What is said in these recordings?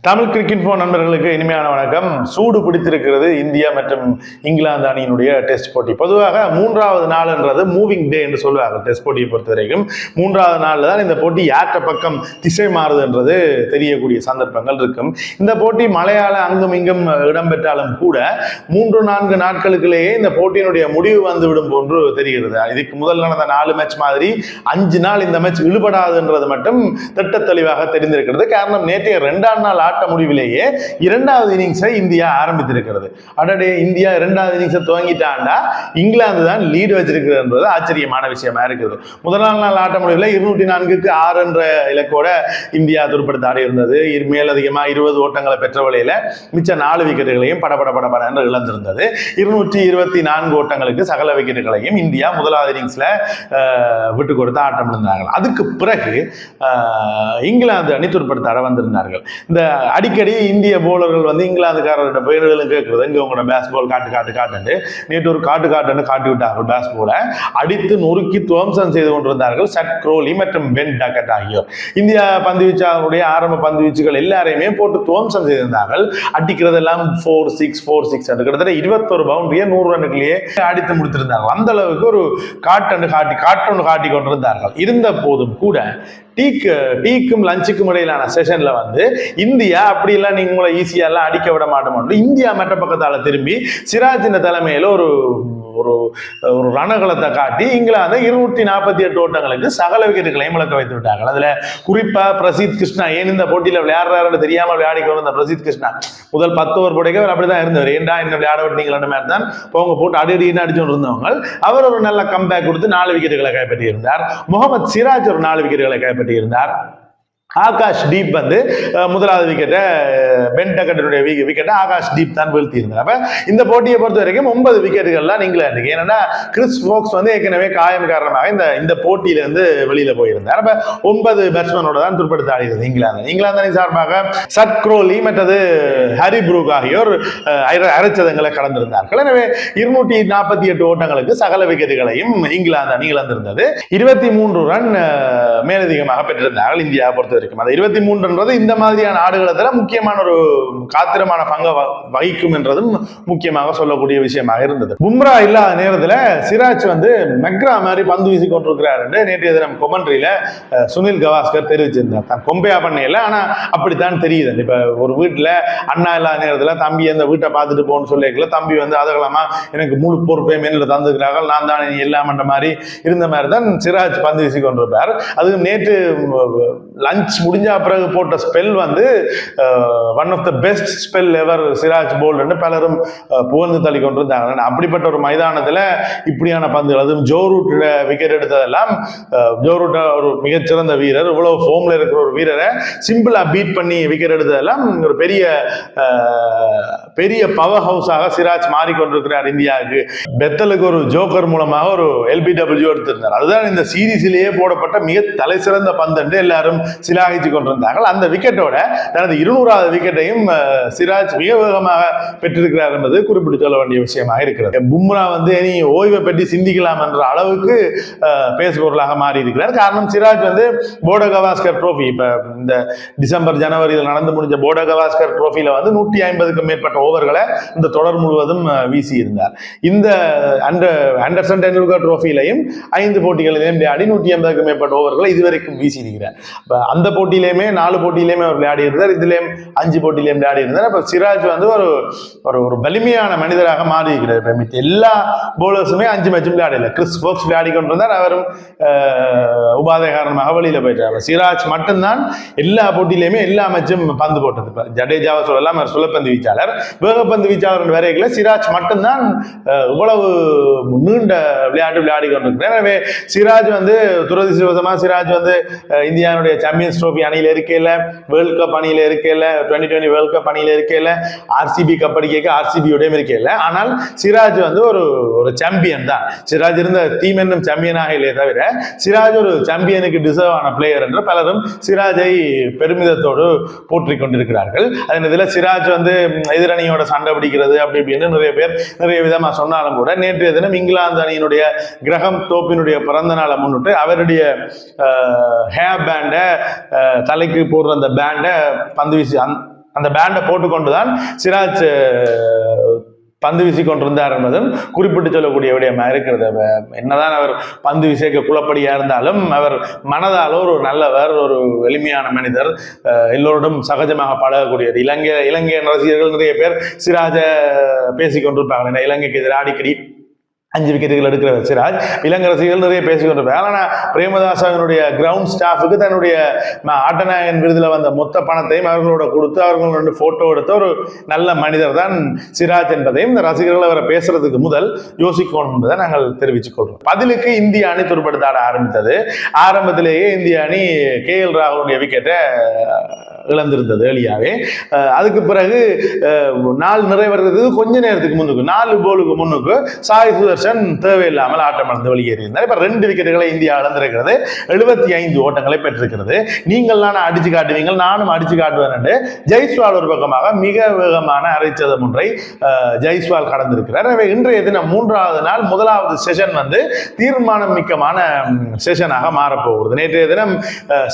Tamil cricket phone நண்பர்களுக்கு இனிமையான வணக்கம். சூடு பிடித்திருக்கிறது இந்தியா மற்றும் இங்கிலாந்து அணியினுடைய டெஸ்ட் போட்டி. பொதுவாக மூன்றாவது நாள்ன்றது மூவிங் டே என்று சொல்லுவாங்க. டெஸ்ட் போட்டியை பொறுத்த வரைக்கும் மூன்றாவது நாளில் தான் இந்த போட்டி யாற்ற பக்கம் திசை மாறுதுன்றது தெரியக்கூடிய சந்தர்ப்பங்கள் இருக்கும். இந்த போட்டி மழையால அங்கும் இங்கும் இடம்பெற்றாலும் கூட 3-4 நாட்களுக்குள்ளேயே இந்த போட்டியினுடைய முடிவு வந்துவிடும் போன்று தெரிகிறது. இதுக்கு முதல் நடந்த 4 மேட்ச் மாதிரி 5 நாள் இந்த மேட்ச் இழுபடாதுன்றது மட்டும் திட்ட தெளிவாக தெரிந்திருக்கிறது. காரணம், நேற்றைய 2ஆம் நாள் ஆட்ட முடிவிலேயே 2வது இன்னிங்ஸை இந்தியா ஆரம்பித்திருக்கிறது. அடடே, இந்தியா 2வது இன்னிங்ஸை துவங்கிட்டாண்டா இங்கிலாந்து தான் லீடு வச்சிருக்கிறது என்பது ஆச்சரியமான விஷயமா இருக்குது. முதலாம் நாள் ஆட்ட முடிவில் 204க்கு 6 என்ற இலக்கோட இந்தியா துடுப்படுத்த ஆடி இருந்தது. மேலதிகமாக 20 ஓட்டங்களை பெற்ற வழியில மிச்ச 4 விக்கெட்டுகளையும் படபட என்று இழந்திருந்தது. 224 ஓட்டங்களுக்கு சகல விக்கெட்டுகளையும் இந்தியா முதலாவது இன்னிங்ஸ்ல விட்டு கொடுத்து ஆட்டம் இழந்தார்கள். அதுக்கு பிறகு இங்கிலாந்து அணி துடுப்படுத்த ஆட வந்திருந்தார்கள். இந்த அடிக்கடி இந்திய போலர்கள் வந்து இங்கிலாந்துக்காரர்கிட்ட போயிடுதலும் கேட்கறது, இங்கே உங்களோட பேஸ்பால் காட்டு நேற்று ஒரு காட்டுன்னு காட்டி விட்டார்கள். பேஸ்பாலை அடித்து நொறுக்கி துவம்சம் செய்து கொண்டிருந்தார்கள் சட் க்ரோலி மற்றும் பென் டக்கட் ஆகியோர். இந்தியா பந்து வீச்சாளருடைய ஆரம்ப பந்து வீச்சுகள் எல்லாரையுமே போட்டு துவம்சம் செய்திருந்தார்கள். அடிக்கிறதெல்லாம் 4-6 கிட்டத்தட்ட 21 பவுண்டரியை 100 ரன்னுக்குள்ளேயே அடித்து முடித்திருந்தார்கள். அந்த அளவுக்கு ஒரு காட்டொன்று காட்டி கொண்டிருந்தார்கள். இருந்த போதும் கூட டீக்கும் லஞ்சுக்கும் இடையிலான செஷன்ல வந்து இந்தியா அப்படிலாம் நீங்க உங்களை ஈஸியாலாம் அடிக்க விட மாட்டோம். இந்தியா மற்ற பக்கத்தால திரும்பி சிராஜின் தலைமையில ஒரு ரணகளத்தை காட்டி இங்கிலாந்து 248 ஓட்டங்களுக்கு சகல விக்கெட்டுகளையும் இழக்க வைத்து விட்டார்கள். அதுல குறிப்பா பிரசித் கிருஷ்ணா, ஏன் இந்த போட்டியில விளையாடுறாருன்னு தெரியாமல் விளையாடி கொண்டு பிரசித் கிருஷ்ணா முதல் 10 ஓவர் போடைக்க அப்படிதான் இருந்தவர். ஏண்டா என்ன விளையாட விட்டீங்களா மாதிரி தான் போங்க போட்டு அடின்னு அடிச்சு இருந்தவங்க. அவர் ஒரு நல்ல கம்பேக் கொடுத்து 4 விக்கெட்டுகளை கைப்பற்றி இருந்தார். முகமது சிராஜ் ஒரு 4 விக்கெட்டுகளை கைப்பற்றி இருந்தார். ஆகாஷ் டீப் வந்து முதலாவது விக்கெட்டை பென் டக்கட்டுடைய விக்கெட்டை ஆகாஷ் டீப் தான் வீழ்த்தி இருந்தார். அப்ப இந்த போட்டியை பொறுத்த வரைக்கும் 9 விக்கெட்டுகள்லாம் இங்கிலாந்துக்கு. ஏன்னா கிறிஸ் வோக்ஸ் வந்து ஏற்கனவே காயம் காரணமாக இந்த போட்டியில இருந்து வெளியில போயிருந்தார். அப்ப 9 பேட்ஸ்மேனோட தான் துடுப்படுத்த ஆடி இருந்தது இங்கிலாந்து அணி சார்பாக சட் க்ரோலி மற்றது ஹாரி ப்ரூக் ஆகியோர் அரைச்சதங்களை கடந்திருந்தார்கள். எனவே 248 ஓட்டங்களுக்கு சகல விக்கெட்டுகளையும் இங்கிலாந்து அணி இழந்திருந்தது. 23 ரன் மேலதிகமாக பெற்றிருந்தார்கள் இந்தியா பொறுத்த. அந்த 23 இந்த மாதிரியான ஆடுகளத்துல முக்கியமான ஒரு காத்திரமான பங்கு வகிக்கும் என்றதும் முக்கியமாக சொல்லக்கூடிய விஷயமாக இருந்தது. பும்ரா இல்லாத நேரத்தில் சிராஜ் வந்து மெக்ரா மாதிரி பந்து வீசி கொண்டிருக்கிறார் என்று நேற்றைய தினம் கொமெண்ட்ரியில சுனில் கவாஸ்கர் தெரிவிச்சிருந்தார். தான் கொம்பையா பண்ணல, ஆனா அப்படித்தான் தெரியுது. இப்ப ஒரு வீட்டுல அண்ணா இல்லாத நேரத்துல தம்பி அந்த வீட்டை பார்த்துட்டு போன்னு சொல்லிக்கல, தம்பி வந்து அதகலமா எனக்கு முழு பொறுப்பை மேல தந்துக்கிறார்கள், நான் தான் எல்லாம் என்ற மாதிரி இருந்த மாதிரி தான் சிராஜ் பந்து வீசி கொண்டிருப்பார். அது நேற்று லஞ்ச் முடிஞ்ச பிறகு போட்ட ஸ்பெல் வந்து one of the best spell ever Siraj போல்ட்னு பலரும் புகழ்ந்து தள்ளி கொண்டிருந்தாங்க. அப்படிப்பட்ட ஒரு மைதானத்தில் இப்படியான பந்துகள், அதுவும் ஜோ ரூட் விக்கெட் எடுத்ததெல்லாம், ஜோ ரூட் ஒரு மிகச்சிறந்த வீரர், இவ்வளவு ஃபோம்ல இருக்கிற ஒரு வீரரை சிம்பிளா பீட் பண்ணி விக்கெட் எடுத்ததெல்லாம் ஒரு பெரிய பவர் ஹவுஸாக சிராஜ் மாறிக்கொண்டிருக்கிறார் இந்தியாவுக்கு. பெத்தலுக்கு ஒரு ஜோக்கர் மூலமாக ஒரு LBW எடுத்திருந்தார். அதுதான் இந்த சீரீஸிலேயே போடப்பட்ட மிக தலை சிறந்த பந்து என்று எல்லாரும் சிலாகிச்சு கொண்டிருந்தார்கள். அந்த விக்கெட்டோட தனது 200வது விக்கெட்டையும் சிராஜ் மிக வேகமாக பெற்றிருக்கிறார் என்பது குறிப்பிட்டு சொல்ல வேண்டிய விஷயமாக இருக்கிறது. பும்ரா வந்து நீ ஓய்வை பற்றி சிந்திக்கலாம் என்ற அளவுக்கு பேசுபொருளாக மாறி இருக்கிறார். காரணம், சிராஜ் வந்து போர்டோ கவாஸ்கர் ட்ரோஃபி, இப்ப இந்த டிசம்பர் ஜனவரியில் நடந்து முடிஞ்ச போர்டோ கவாஸ்கர் ட்ரோஃபியில வந்து 150க்கும் மேற்பட்ட ஓவர்களை இந்த தொடர் முழுவதும் வீசி இருந்தார். இந்த ஆண்டர்சன் டெண்டுல்கர் ட்ரோஃபியிலையும் 5 போட்டிகளிலும் விளையாடி 180க்கும் மேற்பட்ட ஓவர்களை இதுவரைக்கும் வீசி இருக்கிறார். அந்த போட்டியிலுமே 4 போட்டியிலுமே அவர் விளையாடி இருந்தார். இதுலயும் 5 போட்டியிலும் விளையாடி இருந்தார். அப்ப சிராஜ் வந்து ஒரு வலிமையான மனிதராக மாறி இருக்கிறார். எல்லா போலர்ஸுமே 5 மேட்சும் விளையாடல. கிறிஸ் வோக்ஸ் விளையாடி கொண்டிருந்தார், அவரும் உபாதை காரணமாக வெளியில போயிட்டார். சிராஜ் மட்டும்தான் எல்லா போட்டியிலுமே எல்லா மேட்சும் பந்து போட்டது. ஜடேஜாவை சொல்லலாம், அவர் சுழற்பந்து வீச்சாளர், வேகப்பந்து வீச்சாளர் வரைகளை சிராஜ் மட்டும்தான் இவ்வளவு நீண்ட விளையாடி கொண்டிருக்கிறார். எனவே சிராஜ் வந்து துரதிர்ஷ்டவசமா சிராஜ் வந்து இந்தியாவுடைய சாம்பியன்ஸ் ட்ரோஃபி அணியில இருக்கையில, வேர்ல்ட் கப் அணியில இருக்கையில, 2020 வேர்ல்ட் கப் அணியில இருக்கையில, RCB கப் அடிக்க RCB-யோட இருக்கையில, ஆனால் சிராஜ் வந்து ஒரு சாம்பியன் தான். சிராஜ் இருந்த டீம் என்னும் சாம்பியனாக இல்லையே தவிர சிராஜ் ஒரு சாம்பியனுக்கு டிசர்வ் ஆன பிளேயர் என்று பலரும் சிராஜை பெருமிதத்தோடு போற்றிக் கொண்டிருக்கிறார்கள். அதன் இதில் சிராஜ் வந்து எதிரணியோட சண்டை பிடிக்கிறது அப்படி இப்படின்னு நிறைய பேர் நிறைய விதமா சொன்னாலும் கூட நேற்றைய தினம் இங்கிலாந்து அணியினுடைய கிரகம் தோப்பினுடைய பிறந்த நாளை முன்னிட்டு அவருடைய ஹேர் பேண்டை தலைக்கு போடுற அந்த பேண்டை பந்து வீசி அந்த பேண்டை போட்டுக்கொண்டுதான் சிராஜ் பந்து வீசி கொண்டிருந்தார் என்பதும் குறிப்பிட்டு சொல்லக்கூடிய விடயமா இருக்கிறது. என்னதான் அவர் பந்து வீசிக்க குழப்படியா இருந்தாலும் அவர் மனதால் ஒரு நல்லவர், ஒரு எளிமையான மனிதர், எல்லோருடன் சகஜமாக பழகக்கூடியவர். இலங்கை ரசிகர்கள் நிறைய பேர் சிராஜ பேசிக் கொண்டிருப்பாங்க. இலங்கைக்கு எதிராக அடிக்கடி 5 விக்கெட்டுகள் எடுக்கிற சிராஜ் இலங்கை ரசிகர்கள் நிறைய பேசிக்கொண்டிருப்பாங்க. ஆனால் பிரேமதாசாவினுடைய கிரவுண்ட் ஸ்டாஃபுக்கு தன்னுடைய ஆட்டநாயகன் விருதுல வந்த மொத்த பணத்தையும் அவர்களோட கொடுத்து அவர்களோட போட்டோ எடுத்த ஒரு நல்ல மனிதர் தான் சிராஜ் என்பதையும் இந்த ரசிகர்கள் அவரை பேசுறதுக்கு முதல் யோசிக்கணும் என்பதை நாங்கள் தெரிவித்துக் கொள்றோம். பதிலுக்கு இந்திய அணி துடுப்படுத்தாட ஆரம்பித்தது. ஆரம்பத்திலேயே இந்திய அணி KL ராகுலுடைய விக்கெட்டை இழந்திருந்தது எளியாவே. அதுக்கு பிறகு நாள் நிறைவேறதுக்கு கொஞ்ச நேரத்துக்கு முன்னுக்கு 4 போலுக்கு முன்னுக்கு சாய் சுதர்சன் தேவையில்லாமல் ஆட்டம் இழந்து வெளியேறியிருந்தார். இப்ப 2 விக்கெட்டுகளை இந்தியா இழந்திருக்கிறது. 75 ஓட்டங்களை பெற்றிருக்கிறது. நீங்கள்லாம் அடிச்சு காட்டுவீங்க, நானும் அடிச்சு காட்டுவேன் என்று ஜெய்ஸ்வால் ஒரு பக்கமாக மிக வேகமான அரைச்சதம் ஒன்றை ஜெய்ஸ்வால் கடந்திருக்கிறார். எனவே இன்றைய தினம் 3வது நாள் 1வது செஷன் தீர்மானம் மிக்கமான செஷனாக மாறப்போகிறது. நேற்றைய தினம்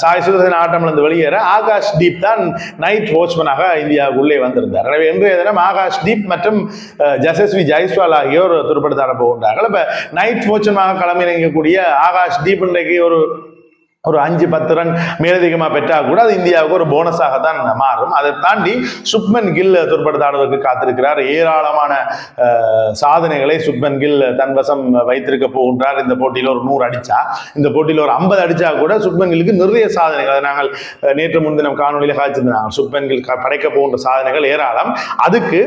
சாய் சுதர்சன் ஆட்டம் இழந்து வெளியேற ஆகாஷ் தீப் தான் நைட் வாட்ச்மேனாக இந்தியாவுக்கு உள்ளே வந்திருந்தார். எனவே இன்றைய தினம் ஆகாஷ் தீப் மற்றும் ஜசஸ்வி ஜெய்ஸ்வால் ஆகியோர் துடுப்படுத்தாட போகின்றார்கள். இப்ப நைட் வாட்ச்மேனாக களமிறங்கக்கூடிய ஆகாஷ் தீப் இன்றைக்கு ஒரு 5-10 ரன் மேலதிகமாக பெற்றால் கூட அது இந்தியாவுக்கு ஒரு போனஸாக தான் மாறும். அதை தாண்டி சுப்மன் கில் துடுப்படுத்தாடுவதற்கு காத்திருக்கிறார். ஏராளமான சாதனைகளை சுப்மன் கில் தன்வசம் வைத்திருக்க போகின்றார். இந்த போட்டியில் ஒரு 100 அடிச்சா, இந்த போட்டியில் ஒரு 50 அடிச்சா கூட சுப்மன் கில்லுக்கு நிறைய சாதனைகள், அதை நாங்கள் நேற்று முன்தினம் காணொலியில் காய்ச்சிருந்தாங்க. சுப்மன் கில் படைக்க போகின்ற சாதனைகள் ஏராளம். அதுக்கு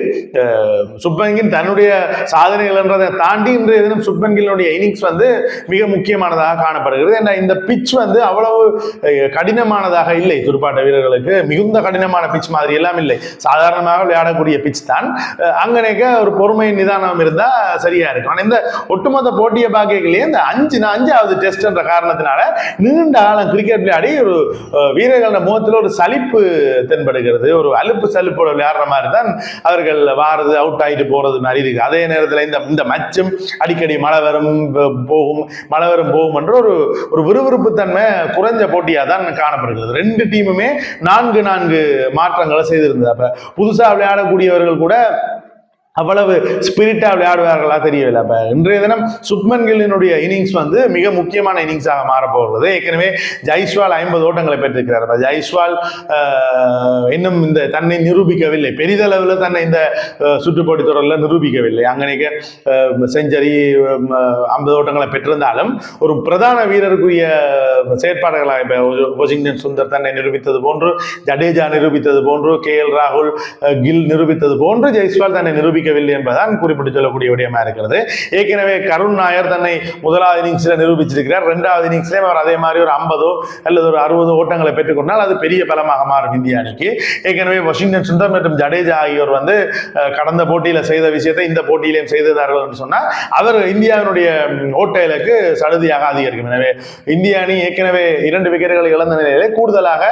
சுப்மன் கில் தன்னுடைய சாதனைகள் என்றதை தாண்டி இன்றைய தினம் சுப்மன் கில்லுடைய இன்னிங்ஸ் மிக முக்கியமானதாக காணப்படுகிறது. ஏன்னா இந்த பிட்ச் அவ்வளவு கடினமானதாக இல்லை. துடுப்பாட்ட வீரர்களுக்கு மிகுந்த கடினமான பிட்ச் மாதிரி எல்லாம் இல்லை. சாதாரணமாக விளையாடக்கூடிய பிட்ச் தான். அங்கனேக்க ஒரு பொறுமை நிதானம் இருந்தா சரியா இருக்கும். ஆனா இந்த ஒட்டுமொத்த போட்டியை பார்க்கலையே இந்த 5வது டெஸ்ட் என்ற காரணத்தினால நீண்ட காலம் கிரிக்கெட் விளையாடி ஒரு வீரர்கள முகத்தில் ஒரு சலிப்பு தென்படுகிறது. ஒரு அலுப்பு சலிப்போட விளையாடுற மாதிரி தான் அவர்கள் வாரது, அவுட் ஆகிட்டு போறது மாதிரி இருக்கு. அதே நேரத்தில் இந்த மேட்சும் அடிக்கடி மழை வரும் போகும் என்ற ஒரு விறுவிறுப்பு தன்மை குறைஞ்ச போட்டியா தான் காணப்படுகிறது. 2 டீமுமே 4 மாற்றங்களை செய்திருந்தது. அப்ப புதுசா விளையாடக்கூடியவர்கள் கூட அவ்வளவு ஸ்பிரிட்டா விளையாடுவார்களா தெரியவில்லை. அப்ப இன்றைய தினம் சுப்மன் கில்லினுடைய இன்னிங்ஸ் மிக முக்கியமான இன்னிங்ஸாக மாறப்போகிறது. ஏற்கனவே ஜெய்ஸ்வால் 50 ஓட்டங்களை பெற்றிருக்கிறார். ஜெய்ஸ்வால் இன்னும் இந்த தன்னை நிரூபிக்கவில்லை, பெரிதளவில் தன்னை இந்த சுற்றுப்போட்டி தொடரில் நிரூபிக்கவில்லை. அங்கனைக்கு செஞ்சரி 50 ஓட்டங்களை பெற்றிருந்தாலும் ஒரு பிரதான வீரருக்குரிய செயற்பாடுகளாக இப்ப வாஷிங்டன் சுந்தர் தன்னை நிரூபித்தது போன்று, ஜடேஜா நிரூபித்தது போன்று, KL ராகுல், கில் நிரூபித்தது போன்று ஜெய்ஸ்வால் தன்னை நிரூபிக்கவில்லை என்பதுதான் குறிப்பிட்டு சொல்லக்கூடிய விடயமா இருக்கிறது. ஏற்கனவே கருண் நாயர் தன்னை 1வது இன்னிங்ஸ்ல நிரூபிச்சிருக்கிறார். 2வது இன்னிங்ஸ்லயும் அவர் அதே மாதிரி ஒரு 50 அல்லது ஒரு 60 ஓட்டங்களை பெற்றுக்கொண்டால் அது பெரிய பலமாக மாறும் இந்திய அணிக்கு. ஏற்கனவே வாஷிங்டன் சுந்தர் மற்றும் ஜடேஜா ஆகியோர் கடந்த போட்டியில செய்த விஷயத்தை இந்த போட்டியிலையும் செய்தார்கள் என்று சொன்னால் அவர் இந்தியாவினுடைய ஓட்ட இலக்கு சடுதியாக அதிகரிக்கும். எனவே இந்திய அணி ஏற்கனவே 2 விக்கெட்டுகளை இழந்த நிலையிலே கூடுதலாக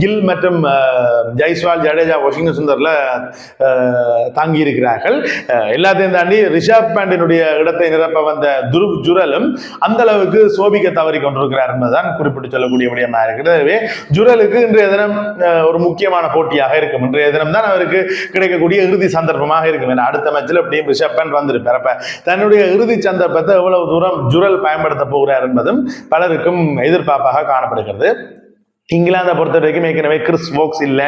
கில் மற்றும் ஜெய்ஸ்வால், ஜடேஜா, வாஷிங்டன் சுந்தர்ல தாங்கி இருக்கிறார்கள். எல்லாத்தையும் தாண்டி ரிஷப் பாண்டினுடைய இடத்தை நிரப்ப வந்த துருவ் ஜுரலும் அந்த அளவுக்கு சோபிக்க தவறி கொண்டிருக்கிறார் என்பதுதான் குறிப்பிட்டு சொல்லக்கூடிய விடயமா இருக்கிறது. ஜுரலுக்கு இன்றைய தினம் ஒரு முக்கியமான போட்டியாக இருக்கும். இன்றைய தினம் தான் அவருக்கு கிடைக்கக்கூடிய இறுதி சந்தர்ப்பமாக இருக்கும். அடுத்த மேட்சில் எப்படியும் ரிஷப் பாண்ட் வந்திருப்பார். அப்ப தன்னுடைய இறுதி சந்தர்ப்பத்தை எவ்வளவு தூரம் ஜுரல் பயன்படுத்த போகிறார் என்பதும் பலருக்கும் எதிர்பார்ப்பாக காணப்படுகிறது. இங்கிலாந்தை பொறுத்த வரைக்கும் ஏற்கனவே கிறிஸ் வோக்ஸ் இல்ல,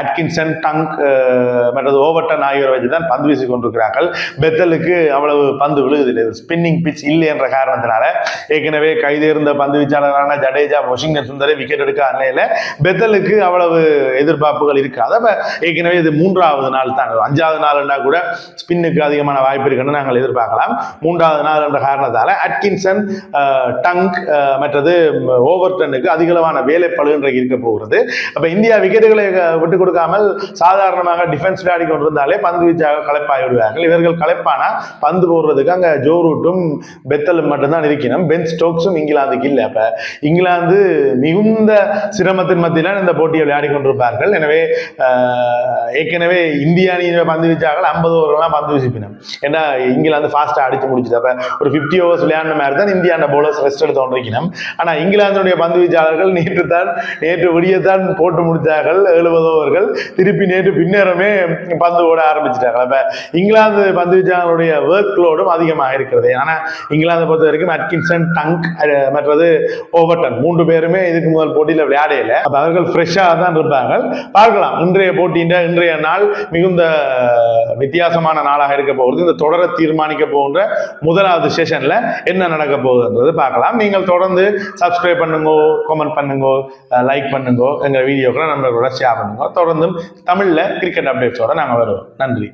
அட்கின்சன், டங்க் மற்றது ஓவர்டன் ஆகியோரை வச்சுதான் பந்து வீசி கொண்டிருக்கிறார்கள். பெத்தலுக்கு அவ்வளவு பந்து விழுகுதில்லை. ஸ்பின்னிங் பிச் இல்லை என்ற காரணத்தினால ஏற்கனவே கைதேர்ந்த பந்து வீச்சாளரான ஜடேஜா, வாஷிங்டன் சுந்தரை விக்கெட் எடுக்க அன்னையில பெத்தலுக்கு அவ்வளவு எதிர்பார்ப்புகள் இருக்காது. ஏற்கனவே இது 3வது நாள் தான். 5வது நாள்னா கூட ஸ்பின்னுக்கு அதிகமான வாய்ப்பு இருக்குன்னு நாங்கள் எதிர்பார்க்கலாம். 3வது நாள் என்ற காரணத்தால அட்கின்சன், டங்க் மற்றது ஓவர்டனுக்கு அதிகளவான வேலை இன்றைக்கு இருக்க போகிறது. அப்ப இந்தியா விக்கெட்டுகளை விட்டுக் கொடுக்காமல் சாதாரணமாக டிஃபென்ஸ் விளையாடி கொண்டிருந்தாலே பந்து வீச்சாக களைப்பாகி விடுவார்கள். இவர்கள் களைப்பானா பந்து போடுறதுக்கு அங்க ஜோ ரூட்டும் பெத்தலும் மட்டும்தான் இருக்கணும். பென் ஸ்டோக்ஸும் இங்கிலாந்துக்கு இல்லை. அப்ப இங்கிலாந்து மிகுந்த சிரமத்தின் மத்தியில இந்த போட்டியை விளையாடி கொண்டிருப்பார்கள். எனவே ஏற்கனவே இந்திய அணியின் பந்து வீச்சாக 50 ஓவர்கள்லாம் பந்து வீசிப்பினும். ஏன்னா இங்கிலாந்து ஃபாஸ்டா அடிச்சு முடிச்சுட்டு அப்ப ஒரு 50 ஓவர்ஸ் விளையாடின மாதிரி தான் இந்தியா பவுலர்ஸ் ரெஸ்ட் எடுத்து கொண்டிருக்கணும். ஆனா இங்கிலாந்துடைய பந்து வீச்சாளர்கள் நேற்று தான் நேற்று விடியத்தான் போட்டு முடித்தார்கள் 70 ஓவர்கள். திருப்பி நேற்று பின்னேறமே பந்து ஓட ஆரம்பிச்சிட்டாங்க. அப்ப இங்கிலாந்து பந்து வீச்சாளருடைய ஒர்க் லோடும் அதிகமாக இருக்கிறது. ஆனால் இங்கிலாந்தை பொறுத்த வரைக்கும் அட்கின்சன், டங்க், மற்றது ஓவர்டன் 3 பேருமே இதுக்கு முதல் போட்டியில் விளையாடையில. அப்ப அவர்கள் ஃப்ரெஷ்ஷாக தான் இருப்பாங்க. பார்க்கலாம், இன்றைய போட்டியின் இன்றைய நாள் மிகுந்த வித்தியாசமான நாளாக இருக்க போகுது. இந்த தொடரை தீர்மானிக்க போகின்ற முதலாவது செஷன்ல என்ன நடக்க போகுதுன்றது பார்க்கலாம். நீங்கள் தொடர்ந்து சப்ஸ்கிரைப் பண்ணுங்க, கமெண்ட் பண்ணுங்க, லைக் பண்ணுங்க, எங்க வீடியோக்களை நண்பர்களோட ஷேர் பண்ணுங்க. தொடர்ந்தும் தமிழ்ல கிரிக்கெட் அப்டேட்ஸோட நாங்கள் வருவோம். நன்றி.